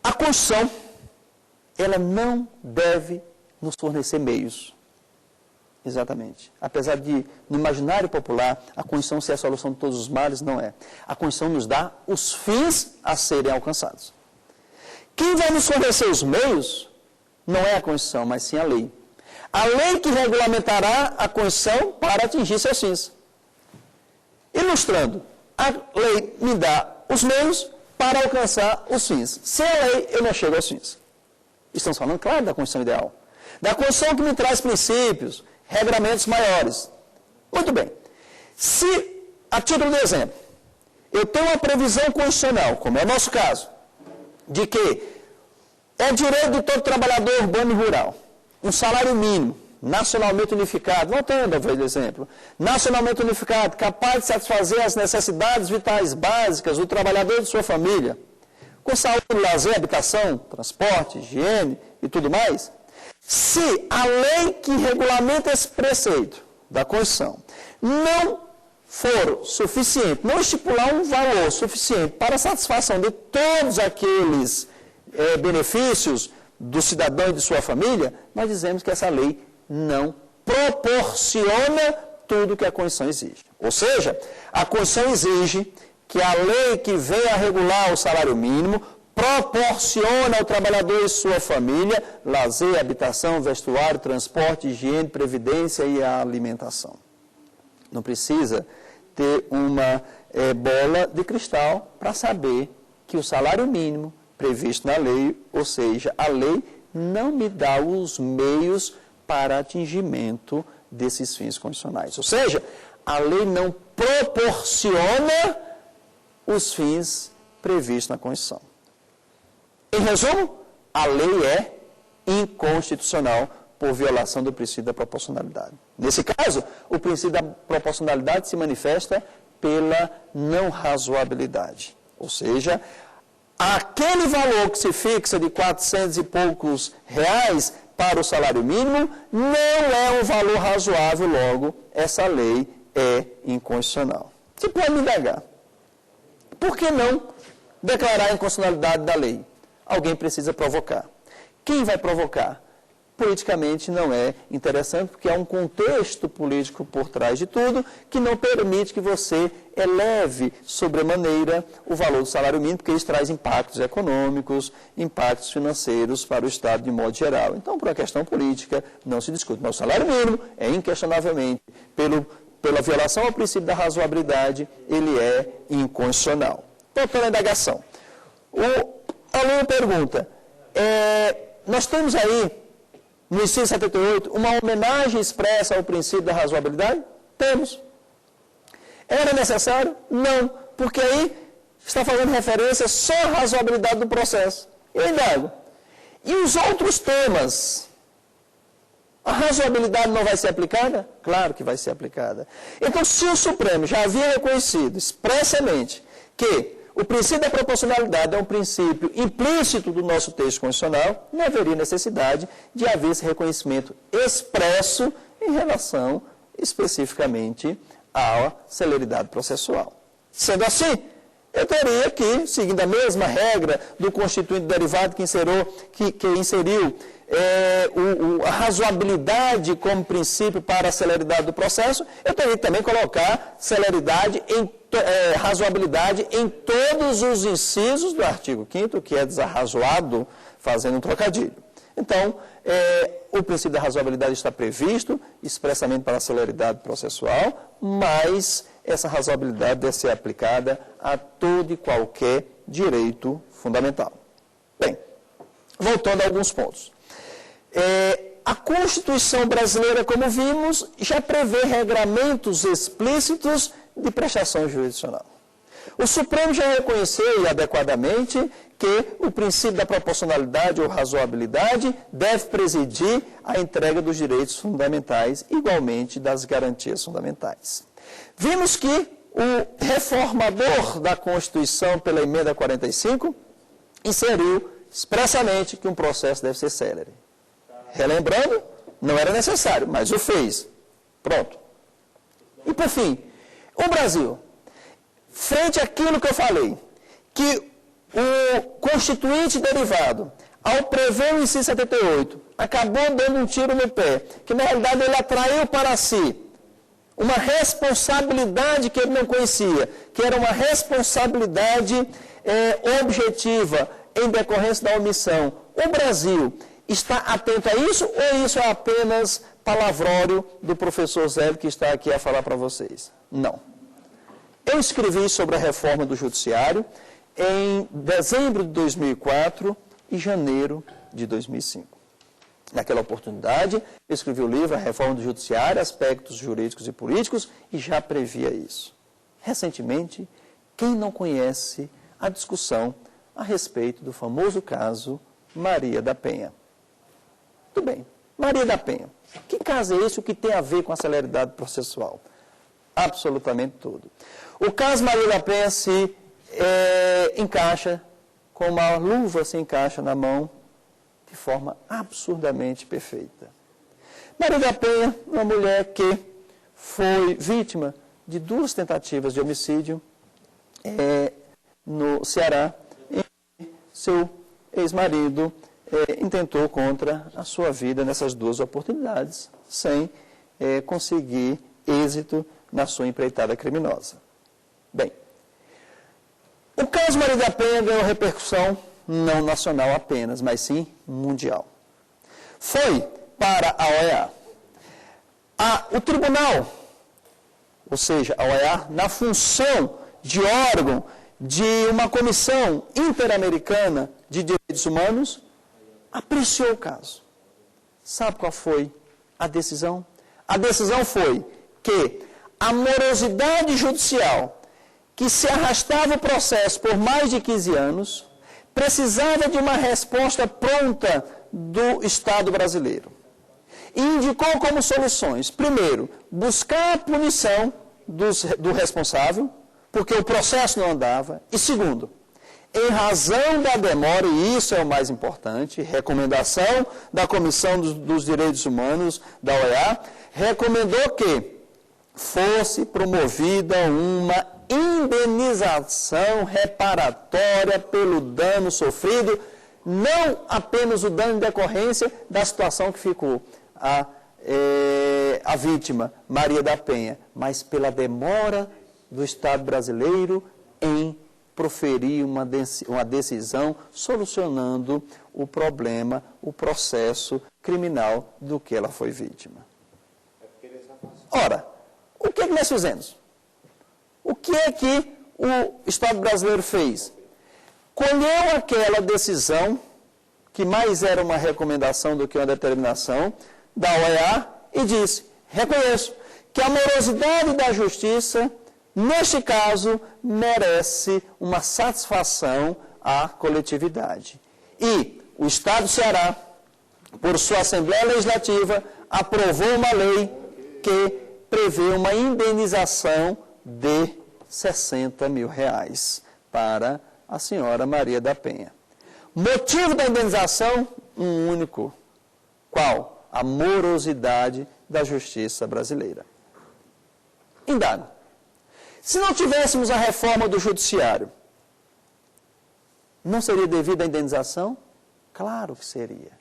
A: a Constituição, ela não deve nos fornecer meios. Exatamente. Apesar de, no imaginário popular, a Constituição ser a solução de todos os males, não é. A Constituição nos dá os fins a serem alcançados. Quem vai nos fornecer os meios não é a Constituição, mas sim a lei. A lei que regulamentará a Constituição para atingir seus fins. Ilustrando, a lei me dá os meios para alcançar os fins. Sem a lei, eu não chego aos fins. Estamos falando, claro, da Constituição ideal. Da Constituição que me traz princípios, regramentos maiores. Muito bem. Se, a título de exemplo, eu tenho uma previsão constitucional, como é o nosso caso, de que é direito de todo trabalhador urbano e rural, um salário mínimo, nacionalmente unificado, voltando ao velho exemplo, nacionalmente unificado, capaz de satisfazer as necessidades vitais básicas do trabalhador e de sua família, com saúde, lazer, habitação, transporte, higiene e tudo mais. Se a lei que regulamenta esse preceito da Constituição não for suficiente, não estipular um valor suficiente para a satisfação de todos aqueles benefícios do cidadão e de sua família, nós dizemos que essa lei não proporciona tudo que a Constituição exige. Ou seja, a Constituição exige que a lei que venha a regular o salário mínimo proporciona ao trabalhador e sua família lazer, habitação, vestuário, transporte, higiene, previdência e a alimentação. Não precisa ter uma bola de cristal para saber que o salário mínimo previsto na lei, ou seja, a lei não me dá os meios para atingimento desses fins constitucionais. Ou seja, a lei não proporciona os fins previstos na Constituição. Em resumo, a lei é inconstitucional por violação do princípio da proporcionalidade. Nesse caso, o princípio da proporcionalidade se manifesta pela não razoabilidade. Ou seja, aquele valor que se fixa de 400 e poucos reais para o salário mínimo não é um valor razoável, logo, essa lei é inconstitucional. Você pode me negar. Por que não declarar a inconstitucionalidade da lei? Alguém precisa provocar. Quem vai provocar? Politicamente não é interessante, porque há um contexto político por trás de tudo que não permite que você eleve sobremaneira o valor do salário mínimo, porque isso traz impactos econômicos, impactos financeiros para o Estado de modo geral. Então, por uma questão política, não se discute. Mas o salário mínimo é inquestionavelmente, pela violação ao princípio da razoabilidade, ele é inconstitucional. Voltando à indagação. O aluno pergunta, nós temos aí, no inciso 78, uma homenagem expressa ao princípio da razoabilidade? Temos. Era necessário? Não, porque aí está fazendo referência só à razoabilidade do processo. Eu indago. E os outros temas? A razoabilidade não vai ser aplicada? Claro que vai ser aplicada. Então, se o Supremo já havia reconhecido expressamente que o princípio da proporcionalidade é um princípio implícito do nosso texto constitucional, não haveria necessidade de haver esse reconhecimento expresso em relação especificamente à celeridade processual. Sendo assim, eu teria que, seguindo a mesma regra do constituinte derivado que inseriu a razoabilidade como princípio para a celeridade do processo, eu teria que também colocar razoabilidade em todos os incisos do artigo 5º, que é desarrazoado, fazendo um trocadilho. Então, o princípio da razoabilidade está previsto expressamente para a celeridade processual, mas essa razoabilidade deve ser aplicada a todo e qualquer direito fundamental. Bem, voltando a alguns pontos. A Constituição brasileira, como vimos, já prevê regramentos explícitos de prestação jurisdicional. O Supremo já reconheceu, e adequadamente, que o princípio da proporcionalidade ou razoabilidade deve presidir a entrega dos direitos fundamentais, igualmente das garantias fundamentais. Vimos que o reformador da Constituição, pela emenda 45, inseriu expressamente que um processo deve ser célere. Relembrando, não era necessário, mas o fez. Pronto. E por fim, o Brasil, frente àquilo que eu falei, que o constituinte derivado, ao prever o inciso 78, acabou dando um tiro no pé, que na realidade ele atraiu para si uma responsabilidade que ele não conhecia, que era uma responsabilidade objetiva em decorrência da omissão. O Brasil está atento a isso ou isso é apenas palavrório do professor Zé que está aqui a falar para vocês? Não. Eu escrevi sobre a reforma do Judiciário em dezembro de 2004 e janeiro de 2005. Naquela oportunidade, eu escrevi o livro A Reforma do Judiciário, Aspectos Jurídicos e Políticos, e já previa isso. Recentemente, quem não conhece a discussão a respeito do famoso caso Maria da Penha? Tudo bem, Maria da Penha. Que caso é esse? O que tem a ver com a celeridade processual? Absolutamente tudo. O caso Maria da Penha se encaixa, como uma luva se encaixa na mão, de forma absurdamente perfeita. Maria da Penha, uma mulher que foi vítima de 2 tentativas de homicídio no Ceará, e seu ex-marido intentou contra a sua vida nessas 2 oportunidades, sem conseguir êxito na sua empreitada criminosa. Bem, o caso Maria da Penha ganhou repercussão não nacional apenas, mas sim mundial. Foi para a OEA. O tribunal, ou seja, a OEA, na função de órgão de uma comissão interamericana de direitos humanos, apreciou o caso. Sabe qual foi a decisão? A decisão foi que a morosidade judicial, que se arrastava o processo por mais de 15 anos, precisava de uma resposta pronta do Estado brasileiro. E indicou como soluções, primeiro, buscar a punição do responsável, porque o processo não andava, e segundo, em razão da demora, e isso é o mais importante, recomendação da Comissão dos Direitos Humanos da OEA, recomendou que fosse promovida uma indenização reparatória pelo dano sofrido, não apenas o dano em decorrência da situação que ficou a vítima, Maria da Penha, mas pela demora do Estado brasileiro em proferir uma decisão solucionando o problema, o processo criminal do que ela foi vítima. Ora, o que é que nós fizemos? O que é que o Estado brasileiro fez? colheu aquela decisão, que mais era uma recomendação do que uma determinação, da OEA, e disse, reconheço que a morosidade da justiça, neste caso, merece uma satisfação à coletividade. E o Estado do Ceará, por sua Assembleia Legislativa, aprovou uma lei que prevê uma indenização de R$60 mil para a senhora Maria da Penha. Motivo da indenização, um único. Qual? A morosidade da justiça brasileira. Indago. Se não tivéssemos a reforma do judiciário, não seria devida a indenização? Claro que seria.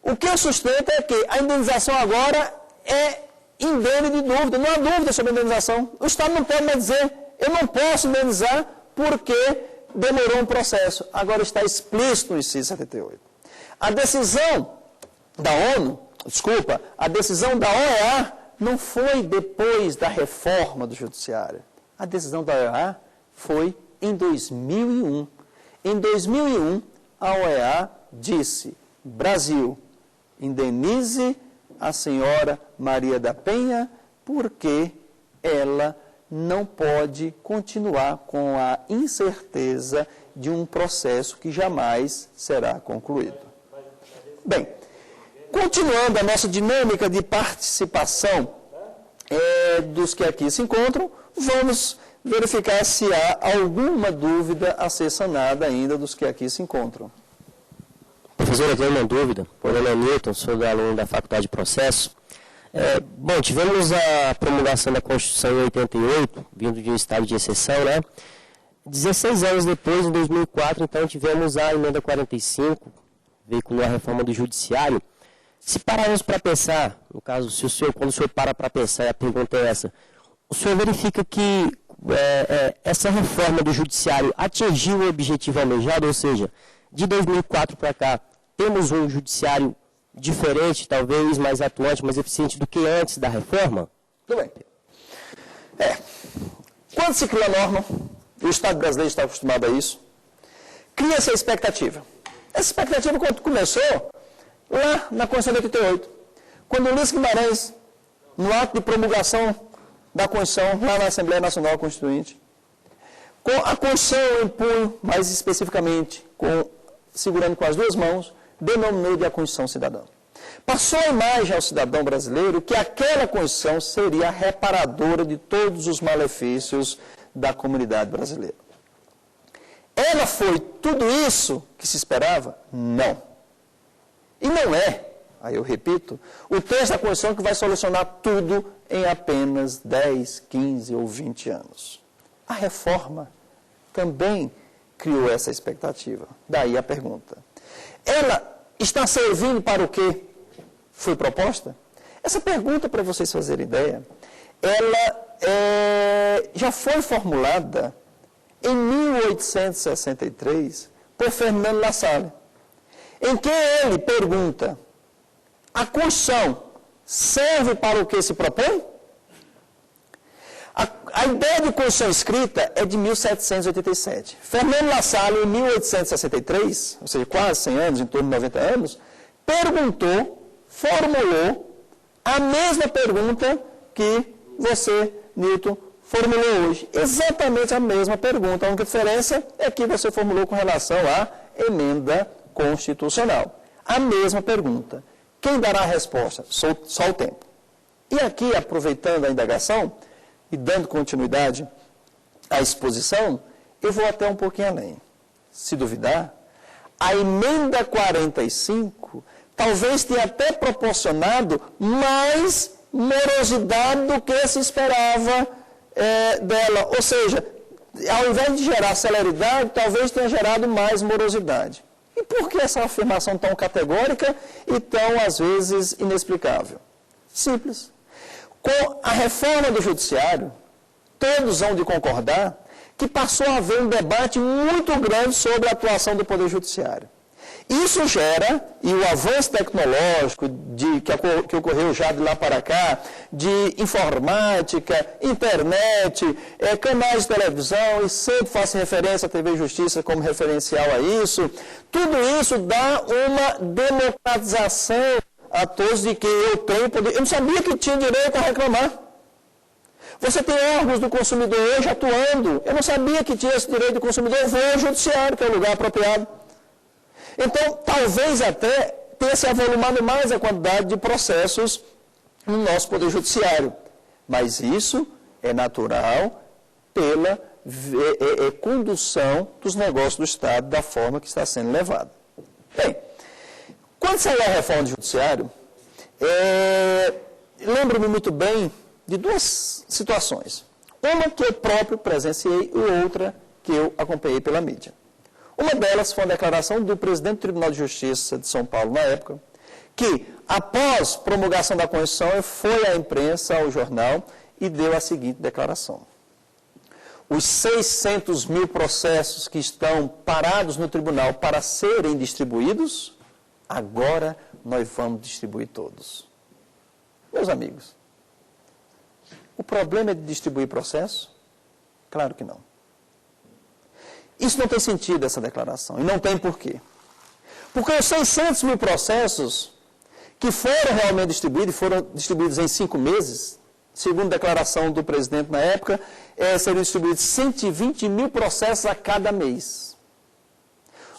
A: O que eu sustento é que a indenização agora é indene de dúvida, não há dúvida sobre a indenização. O Estado não pode mais dizer, eu não posso indenizar porque demorou um processo. Agora está explícito no inciso 78. A decisão da ONU, a decisão da OEA não foi depois da reforma do judiciário. A decisão da OEA foi em 2001. Em 2001, a OEA disse, Brasil, indenize a senhora Maria da Penha porque ela não pode continuar com a incerteza de um processo que jamais será concluído. Bem, continuando a nossa dinâmica de participação dos que aqui se encontram, vamos verificar se há alguma dúvida a ser sanada ainda dos que aqui se encontram.
D: Professor, eu tenho uma dúvida. Meu nome é Newton, sou aluno da Faculdade de Processo. Bom, tivemos a promulgação da Constituição em 88, vindo de um estado de exceção, né? 16 anos depois, em 2004, então, tivemos a Emenda 45, veiculou a reforma do Judiciário. Se pararmos para pensar, no caso, quando o senhor para pensar, a pergunta é essa, o senhor verifica que essa reforma do Judiciário atingiu o objetivo almejado, ou seja, de 2004 para cá, temos um judiciário diferente, talvez mais atuante, mais eficiente do que antes da reforma?
A: Tudo bem. Quando se cria a norma, e o Estado brasileiro está acostumado a isso, cria-se a expectativa. Essa expectativa, quando começou, lá na Constituição de 88, quando o Ulisses Guimarães, no ato de promulgação da Constituição, lá na Assembleia Nacional Constituinte, com a Constituição em punho, mais especificamente, segurando com as duas mãos, denominou de a Constituição Cidadã. Passou a imagem ao cidadão brasileiro que aquela Constituição seria reparadora de todos os malefícios da comunidade brasileira. Ela foi tudo isso que se esperava? Não. E não é, aí eu repito, o texto da Constituição que vai solucionar tudo em apenas 10, 15 ou 20 anos. A reforma também criou essa expectativa. Daí a pergunta. Ela está servindo para o que foi proposta? Essa pergunta, para vocês fazerem ideia, ela já foi formulada em 1863 por Fernando La Salle, em que ele pergunta, a Constituição serve para o que se propõe? A ideia de Constituição escrita é de 1787. Fernando La Salle, em 1863, ou seja, quase 100 anos, em torno de 90 anos, formulou a mesma pergunta que você, Newton, formulou hoje. Exatamente a mesma pergunta. A única diferença é que você formulou com relação à emenda constitucional. A mesma pergunta. Quem dará a resposta? Só o tempo. E aqui, aproveitando a indagação e dando continuidade à exposição, eu vou até um pouquinho além. Se duvidar, a emenda 45 talvez tenha até proporcionado mais morosidade do que se esperava dela. Ou seja, ao invés de gerar celeridade, talvez tenha gerado mais morosidade. E por que essa afirmação tão categórica e tão, às vezes, inexplicável? Simples. Com a reforma do judiciário, todos hão de concordar que passou a haver um debate muito grande sobre a atuação do Poder Judiciário. Isso gera, e o avanço tecnológico que ocorreu já de lá para cá, de informática, internet, canais de televisão, e sempre faço referência à TV Justiça como referencial a isso, tudo isso dá uma democratização a todos de que eu tenho poder. Eu não sabia que tinha direito a reclamar. Você tem órgãos do consumidor hoje atuando. Eu não sabia que tinha esse direito do consumidor. Eu vou ao judiciário, que é o lugar apropriado. Então, talvez até tenha se avolumado mais a quantidade de processos no nosso Poder Judiciário. Mas isso é natural pela condução dos negócios do Estado da forma que está sendo levada. Bem, quando saiu a reforma do Judiciário, lembro-me muito bem de duas situações. Uma que eu próprio presenciei e outra que eu acompanhei pela mídia. Uma delas foi a declaração do presidente do Tribunal de Justiça de São Paulo, na época, que, após promulgação da Constituição, foi à imprensa, ao jornal, e deu a seguinte declaração. Os 600 mil processos que estão parados no tribunal para serem distribuídos, agora nós vamos distribuir todos. Meus amigos, o problema é de distribuir processo? Claro que não. Isso não tem sentido, essa declaração, e não tem porquê. Porque os 600 mil processos que foram realmente distribuídos, foram distribuídos em 5 meses, segundo a declaração do presidente na época, seriam distribuídos 120 mil processos a cada mês.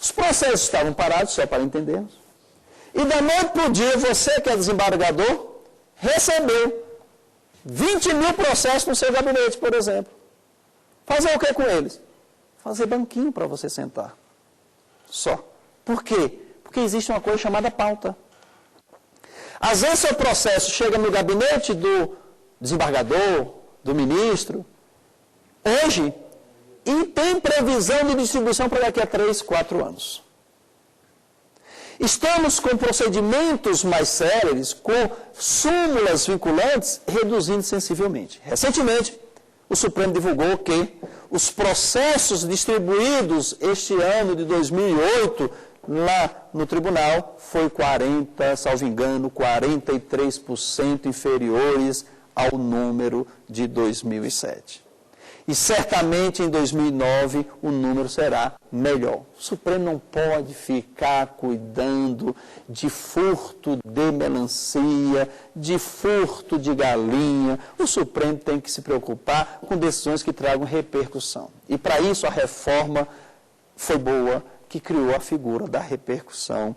A: Os processos estavam parados, só para entendermos, e da noite para o dia, você que é desembargador, recebeu 20 mil processos no seu gabinete, por exemplo. Fazer o que com eles? Fazer banquinho para você sentar. Só. Por quê? Porque existe uma coisa chamada pauta. Às vezes seu processo chega no gabinete do desembargador, do ministro, hoje, e tem previsão de distribuição para daqui a 3, 4 anos. Estamos com procedimentos mais céleres, com súmulas vinculantes, reduzindo sensivelmente. Recentemente, o Supremo divulgou que os processos distribuídos este ano de 2008, lá no tribunal, foi 43% inferiores ao número de 2007. E certamente em 2009 o número será melhor. O Supremo não pode ficar cuidando de furto de melancia, de furto de galinha. O Supremo tem que se preocupar com decisões que tragam repercussão. E para isso a reforma foi boa, que criou a figura da repercussão.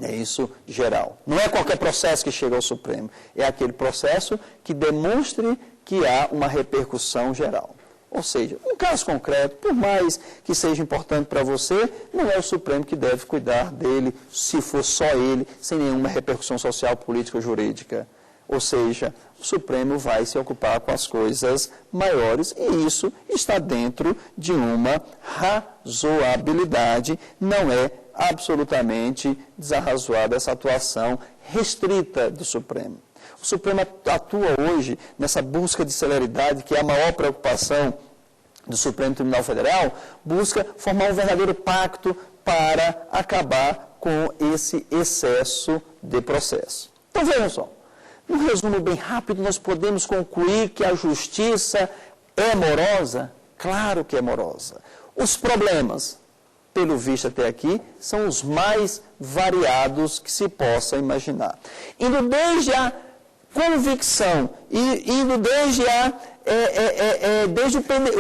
A: É isso geral. Não é qualquer processo que chega ao Supremo, é aquele processo que demonstre que há uma repercussão geral. Ou seja, um caso concreto, por mais que seja importante para você, não é o Supremo que deve cuidar dele, se for só ele, sem nenhuma repercussão social, política ou jurídica. Ou seja, o Supremo vai se ocupar com as coisas maiores e isso está dentro de uma razoabilidade, não é absolutamente desarrazoada essa atuação restrita do Supremo. O Supremo atua hoje nessa busca de celeridade, que é a maior preocupação do Supremo Tribunal Federal, busca formar um verdadeiro pacto para acabar com esse excesso de processo. Então vejam só, num resumo bem rápido, nós podemos concluir que a justiça é morosa? Claro que é morosa. Os problemas, pelo visto até aqui, são os mais variados que se possa imaginar. Indo desde a convicção, indo desde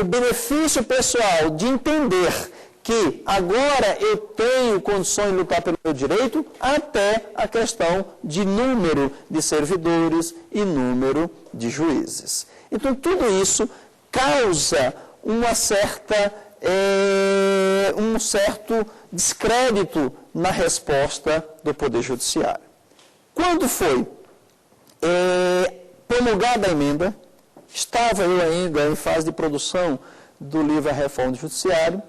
A: o benefício pessoal de entender que agora eu tenho condições de lutar pelo meu direito, até a questão de número de servidores e número de juízes. Então, tudo isso causa um certo descrédito na resposta do Poder Judiciário. Quando foi promulgada a emenda, estava eu ainda em fase de produção do livro A Reforma do Judiciário,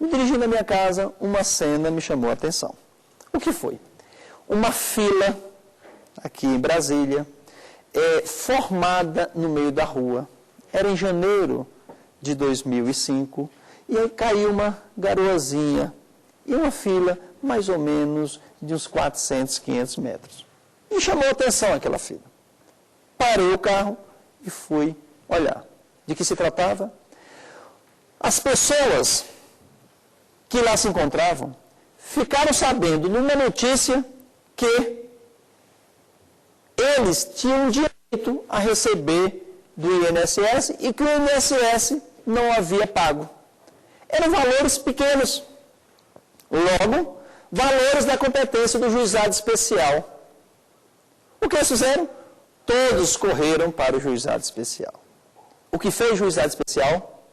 A: me dirigindo à minha casa, uma cena me chamou a atenção. O que foi? Uma fila, aqui em Brasília, formada no meio da rua. Era em janeiro de 2005, e aí caiu uma garoazinha e uma fila mais ou menos de uns 400, 500 metros. E chamou a atenção aquela fila. Parei o carro e fui olhar. De que se tratava? As pessoas que lá se encontravam ficaram sabendo numa notícia que eles tinham direito a receber do INSS e que o INSS não havia pago. Eram valores pequenos. Logo, valores da competência do juizado especial. O que eles fizeram? Todos correram para o juizado especial. O que fez o juizado especial?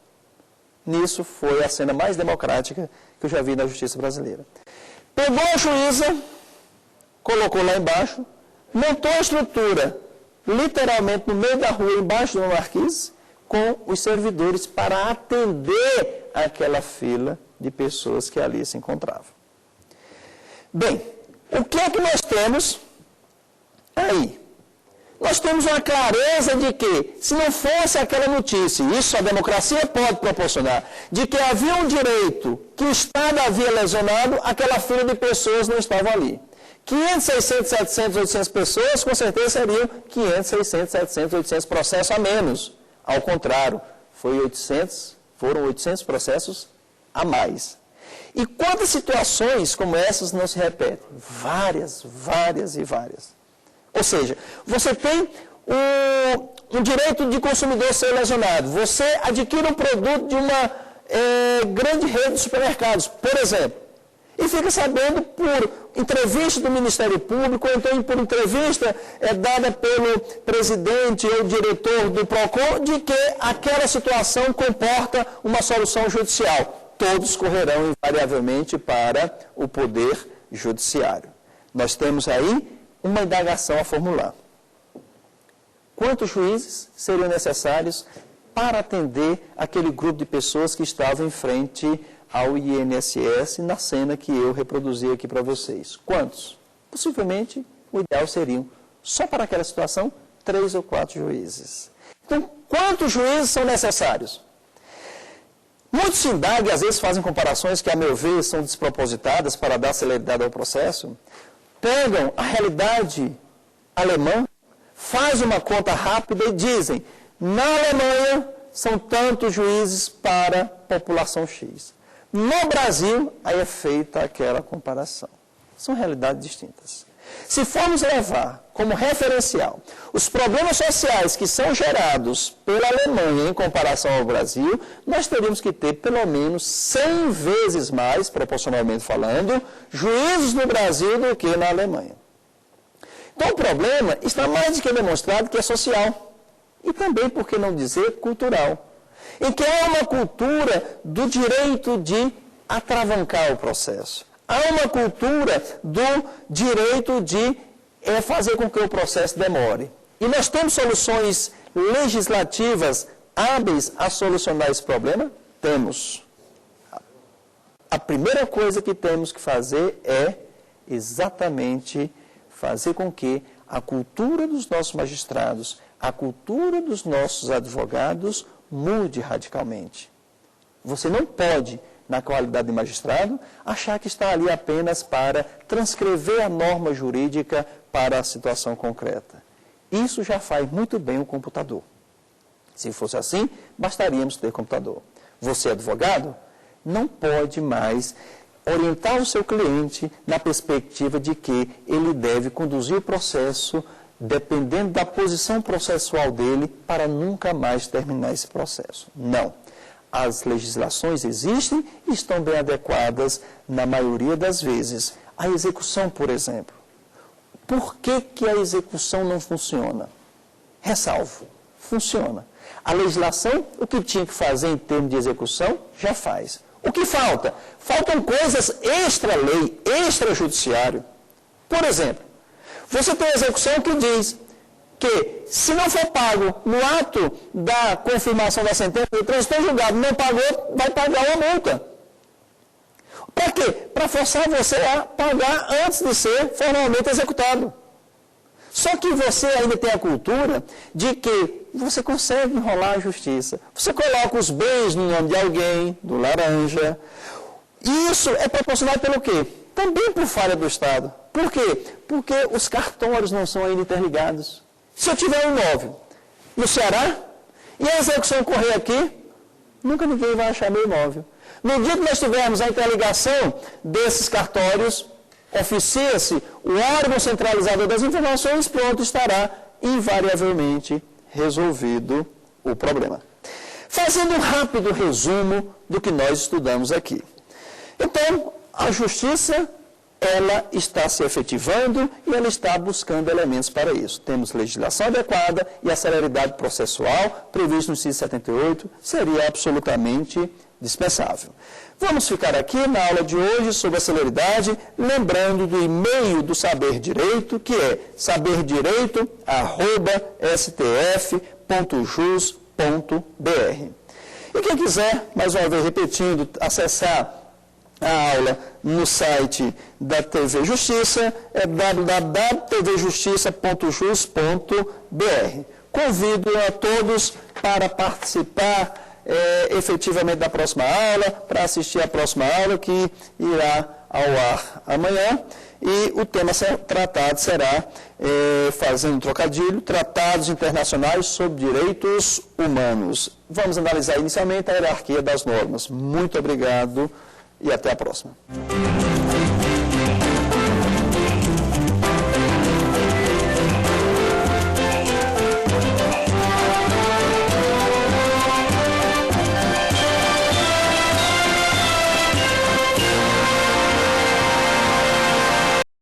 A: Nisso foi a cena mais democrática que eu já vi na justiça brasileira. Pegou a juíza, colocou lá embaixo, montou a estrutura, literalmente no meio da rua, embaixo de uma marquise, com os servidores para atender aquela fila de pessoas que ali se encontravam. Bem, o que é que nós temos aí? Nós temos uma clareza de que, se não fosse aquela notícia, isso a democracia pode proporcionar, de que havia um direito que o Estado havia lesionado, aquela fila de pessoas não estava ali. 500, 600, 700, 800 pessoas, com certeza seriam 500, 600, 700, 800 processos a menos. Ao contrário, foram 800 processos a mais. E quantas situações como essas não se repetem? Várias, várias e várias. Ou seja, você tem um direito de consumidor ser lesionado. Você adquire um produto de uma grande rede de supermercados, por exemplo, e fica sabendo por entrevista do Ministério Público, ou então por entrevista dada pelo presidente ou diretor do PROCON, de que aquela situação comporta uma solução judicial. Todos correrão invariavelmente para o Poder Judiciário. Nós temos aí uma indagação a formular. Quantos juízes seriam necessários para atender aquele grupo de pessoas que estavam em frente ao INSS na cena que eu reproduzi aqui para vocês? Quantos? Possivelmente, o ideal seriam, só para aquela situação, 3 ou 4 juízes. Então, quantos juízes são necessários? Muitos se indagam e às vezes fazem comparações que, a meu ver, são despropositadas para dar celeridade ao processo. Pegam a realidade alemã, fazem uma conta rápida e dizem, na Alemanha são tantos juízes para a população X. No Brasil, aí é feita aquela comparação. São realidades distintas. Se formos levar como referencial os problemas sociais que são gerados pela Alemanha em comparação ao Brasil, nós teríamos que ter pelo menos 100 vezes mais, proporcionalmente falando, juízes no Brasil do que na Alemanha. Então o problema está mais do que demonstrado que é social. E também, por que não dizer, cultural. Em que há uma cultura do direito de atravancar o processo. Há uma cultura do direito de fazer com que o processo demore. E nós temos soluções legislativas hábeis a solucionar esse problema? Temos. A primeira coisa que temos que fazer é exatamente fazer com que a cultura dos nossos magistrados, a cultura dos nossos advogados mude radicalmente. Você não pode, na qualidade de magistrado, achar que está ali apenas para transcrever a norma jurídica para a situação concreta. Isso já faz muito bem o computador. Se fosse assim, bastaríamos ter computador. Você, advogado, não pode mais orientar o seu cliente na perspectiva de que ele deve conduzir o processo dependendo da posição processual dele para nunca mais terminar esse processo. Não. As legislações existem e estão bem adequadas na maioria das vezes. A execução, por exemplo. Por que a execução não funciona? Ressalvo, funciona. A legislação, o que tinha que fazer em termos de execução, já faz. O que falta? Faltam coisas extra-lei, extrajudiciário. Por exemplo, você tem a execução que diz que, se não for pago no ato da confirmação da sentença, o transitor julgado não pagou, vai pagar uma multa. Para quê? Para forçar você a pagar antes de ser formalmente executado. Só que você ainda tem a cultura de que você consegue enrolar a justiça. Você coloca os bens no nome de alguém, do laranja. Isso é proporcionado pelo quê? Também por falha do Estado. Por quê? Porque os cartórios não são ainda interligados. Se eu tiver um imóvel no Ceará e a execução ocorrer aqui, nunca ninguém vai achar meu imóvel. No dia que nós tivermos a interligação desses cartórios, oficia-se o órgão centralizador das informações, pronto, estará invariavelmente resolvido o problema. Fazendo um rápido resumo do que nós estudamos aqui. Então, a justiça, ela está se efetivando e ela está buscando elementos para isso. Temos legislação adequada e a celeridade processual prevista no inciso 78 seria absolutamente dispensável. Vamos ficar aqui na aula de hoje sobre a celeridade, lembrando do e-mail do Saber Direito, que é saberdireito@stf.jus.br. E quem quiser, mais uma vez repetindo, acessar a aula no site da TV Justiça, é www.tvjustiça.jus.br. Convido a todos para participar efetivamente da próxima aula, para assistir à próxima aula que irá ao ar amanhã. E o tema tratado será, fazendo um trocadilho, Tratados Internacionais sobre Direitos Humanos. Vamos analisar inicialmente a hierarquia das normas. Muito obrigado e até a próxima.